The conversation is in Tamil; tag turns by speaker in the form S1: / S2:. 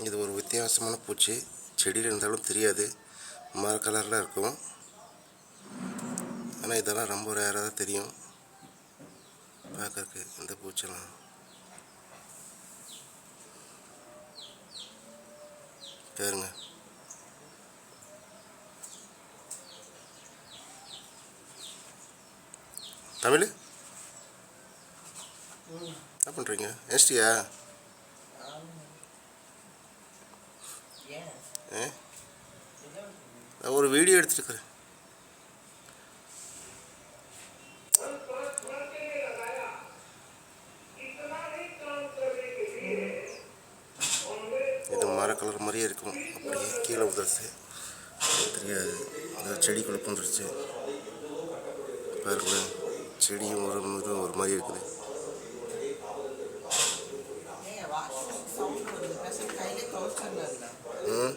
S1: இது ஒரு வித்தியாசமான பூச்சி. செடியில் இருந்தாலும் தெரியாது, மர கலரில் இருக்கும். ஆனால் இதெல்லாம் ரொம்ப ரேராக தான் தெரியும் பார்க்கறதுக்கு. இந்த பூச்செல்லாம் பாருங்க. தமிழ் என்ன பண்ணுறீங்க? ஏஸ்டியா? நான் ஒரு வீடியோ எடுத்துருக்கிறேன். இது மர கலர் மாதிரியே இருக்கும். அப்படியே கீழே உதர்ச்சு தெரியாது. அந்த செடிக்குள்ளே பூந்துருச்சு பாருங்களேன். செடியும் ஒரு இதுவும் ஒரு மாதிரி இருக்குது. ம்